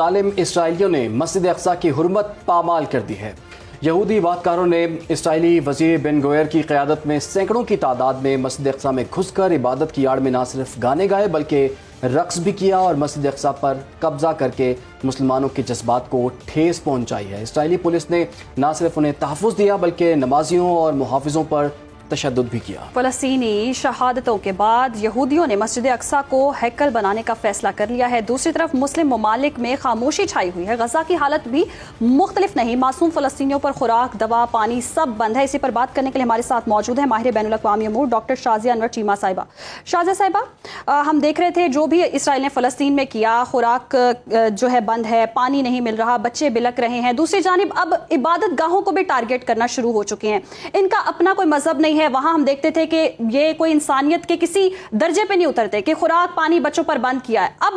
ظالم اسرائیلیوں نے مسجد اقصی کی حرمت پامال کر دی ہے۔ یہودی عبادتکاروں نے اسرائیلی وزیر بن گوئر کی قیادت میں سینکڑوں کی تعداد میں مسجد اقصی میں گھس کر عبادت کی آڑ میں نہ صرف گانے گائے بلکہ رقص بھی کیا اور مسجد اقصی پر قبضہ کر کے مسلمانوں کے جذبات کو ٹھیس پہنچائی ہے۔ اسرائیلی پولیس نے نہ صرف انہیں تحفظ دیا بلکہ نمازیوں اور محافظوں پر تشدد بھی کیا۔ فلسطینی شہادتوں کے بعد یہودیوں نے مسجد اقصی کو ہیکل بنانے کا فیصلہ کر لیا ہے۔ دوسری طرف مسلم ممالک میں خاموشی چھائی ہوئی ہے۔ غزہ کی حالت بھی مختلف نہیں، معصوم فلسطینیوں پر خوراک، دوا، پانی سب بند ہے۔ اسی پر بات کرنے کے لیے ہمارے ساتھ موجود ہیں ماہر بین الاقوامی امور ڈاکٹر شازیہ انور چیمہ صاحبہ۔ شازیہ صاحبہ، ہم دیکھ رہے تھے جو بھی اسرائیل نے فلسطین میں کیا، خوراک جو ہے بند ہے، پانی نہیں مل رہا، بچے بلک رہے ہیں۔ دوسری جانب اب عبادت گاہوں کو بھی ٹارگٹ کرنا شروع ہو چکے ہیں۔ ان کا اپنا کوئی مذہب نہیں ہے، وہاں ہم دیکھتے تھے کہ یہ کوئی انسانیت کے کسی درجے پہ نہیں اترتے کہ خوراک پانی بچوں پر بند کیا ہے۔ اب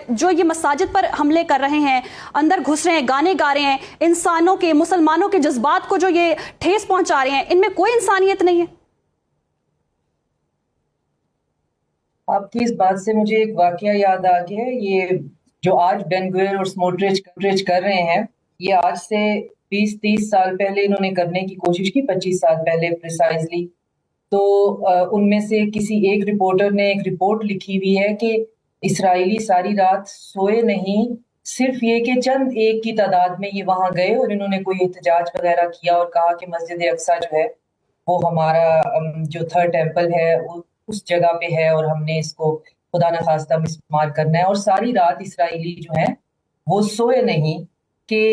جو یہ مساجد پر حملے کر رہے ہیں، اندر گھس رہے ہیں، گانے گا رہے ہیں، انسانوں کے، مسلمانوں کے جذبات کو جو یہ ٹھیس پہنچا رہے ہیں، ان میں کوئی انسانیت نہیں ہے۔ آپ کی اس بات سے مجھے ایک واقعہ یاد آ گیا۔ یہ جو آج بین گوئر اور سموٹرچ کر رہے ہیں، یہ آج سے 20-30 سال پہلے انہوں نے کرنے کی کوشش کی، 25 سال پہلے پریسائزلی۔ تو ان میں سے کسی ایک رپورٹر نے ایک رپورٹ لکھی ہوئی ہے کہ اسرائیلی ساری رات سوئے نہیں، صرف یہ کہ چند ایک کی تعداد میں یہ وہاں گئے اور انہوں نے کوئی احتجاج وغیرہ کیا اور کہا کہ مسجد اقصی جو ہے وہ ہمارا جو تھرڈ ٹیمپل ہے اس جگہ پہ ہے اور ہم نے اس کو خدا نخواستہ مسمار کرنا ہے۔ اور ساری رات اسرائیلی جو ہیں وہ سوئے نہیں کہ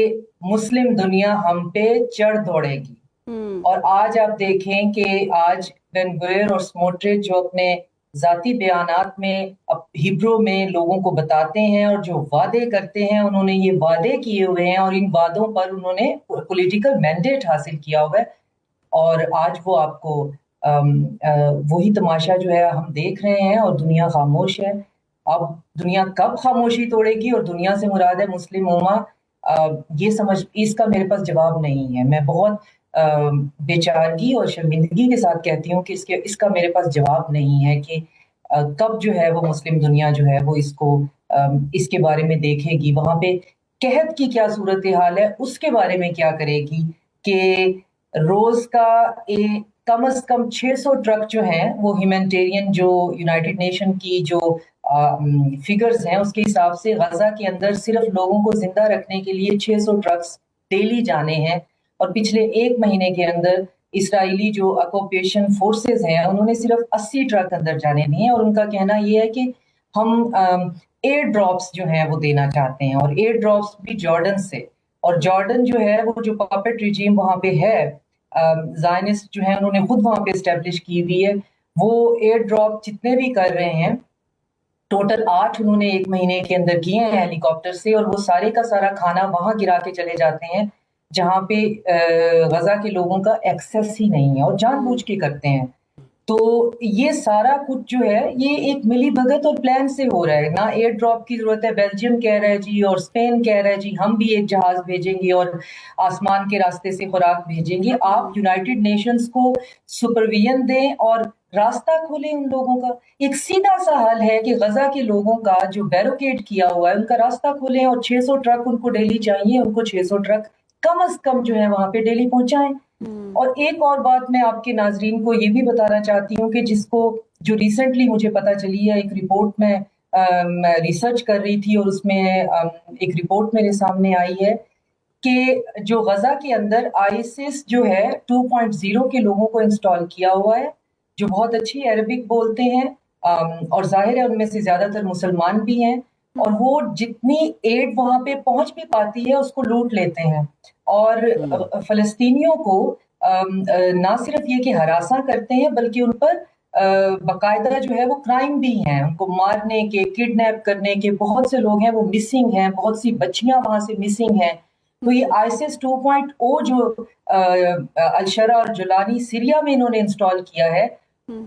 مسلم دنیا ہم پہ چڑھ دوڑے گی۔ اور آج آپ دیکھیں کہ آج بین گوئر اور سموٹرچ جو اپنے ذاتی بیانات میں ہیبرو میں لوگوں کو بتاتے ہیں اور جو وعدے کرتے ہیں، انہوں نے یہ وعدے کیے ہوئے ہیں اور ان وعدوں پر انہوں نے پولیٹیکل مینڈیٹ حاصل کیا ہوا ہے۔ اور آج وہ آپ کو وہی تماشا جو ہے ہم دیکھ رہے ہیں اور دنیا خاموش ہے۔ اب دنیا کب خاموشی توڑے گی اور دنیا سے مراد ہے مسلم امہ، یہ سمجھ اس کا میرے پاس جواب نہیں ہے۔ میں بہت بےچارگی اور شرمندگی کے ساتھ کہتی ہوں کہ اس کا میرے پاس جواب نہیں ہے کہ کب جو ہے وہ مسلم دنیا جو ہے وہ اس کے بارے میں دیکھے گی، وہاں پہ قحط کی کیا صورتحال ہے اس کے بارے میں کیا کرے گی کہ روز کا کم از کم 600 ٹرک جو ہیں وہ ہیومینٹیرین جو یونائٹڈ نیشن کی جو فگرز ہیں اس کے حساب سے غزہ کے اندر صرف لوگوں کو زندہ رکھنے کے لیے 600 ٹرکس ڈیلی جانے ہیں۔ اور پچھلے 1 مہینے کے اندر اسرائیلی جو آکوپیشن فورسز ہیں انہوں نے صرف 80 ٹرک اندر جانے دیے ہیں، اور ان کا کہنا یہ ہے کہ ہم ایئر ڈراپس جو ہیں وہ دینا چاہتے ہیں، اور ایئر ڈراپس بھی جارڈن سے۔ اور جارڈن جو ہے وہ جو پاپٹ ریجیم وہاں پہ ہے، زائنسٹ جو ہیں انہوں نے خود وہاں پہ اسٹیبلش کی ہوئی ہے، وہ ایئر ڈراپ جتنے بھی کر رہے ہیں ٹوٹل 8 انہوں نے 1 مہینے کے اندر کیے ہیں ہیلی کاپٹر سے، اور وہ سارے کا سارا کھانا وہاں گرا کے چلے جاتے ہیں جہاں پہ غزہ کے لوگوں کا ایکسیس ہی نہیں ہے، اور جان بوجھ کے کرتے ہیں۔ تو یہ سارا کچھ جو ہے یہ ایک ملی بھگت اور پلان سے ہو رہا ہے۔ نہ ایئر ڈراپ کی ضرورت ہے، بیلجیم کہہ رہا ہے جی اور اسپین کہہ رہا ہے جی ہم بھی ایک جہاز بھیجیں گے اور آسمان کے راستے سے خوراک بھیجیں گے۔ آپ یونائٹڈ نیشنز کو سپرویژن دیں اور راستہ کھولیں ان لوگوں کا۔ ایک سیدھا سا حل ہے کہ غزہ کے لوگوں کا جو بیروکیڈ کیا ہوا ہے ان کا راستہ کھولیں، اور 600 ٹرک ان کو ڈیلی چاہیے، ان کو 600 ٹرک کم از کم جو ہے وہاں پہ ڈیلی پہنچائیں۔ اور ایک اور بات میں آپ کے ناظرین کو یہ بھی بتانا چاہتی ہوں کہ جس کو جو ریسنٹلی مجھے پتا چلی ہے، ایک رپورٹ میں ریسرچ کر رہی تھی اور اس میں ایک رپورٹ میرے سامنے آئی ہے کہ جو غزہ کے اندر آئیسس جو ہے 2.0 کے لوگوں کو انسٹال کیا ہوا ہے، جو بہت اچھی عربک بولتے ہیں، اور ظاہر ہے ان میں سے زیادہ تر مسلمان بھی ہیں، اور وہ جتنی ایڈ وہاں پہ پہنچ بھی پاتی ہے اس کو لوٹ لیتے ہیں، اور فلسطینیوں کو نہ صرف یہ کہ ہراساں کرتے ہیں بلکہ ان پر باقاعدہ جو ہے وہ کرائم بھی ہیں، ان کو مارنے کے، کڈنیپ کرنے کے، بہت سے لوگ ہیں وہ مسنگ ہیں، بہت سی بچیاں وہاں سے مسنگ ہیں۔ تو یہ آئیسس 2.0 جو الشرا اور جولانی سیریا میں انہوں نے انسٹال کیا ہے،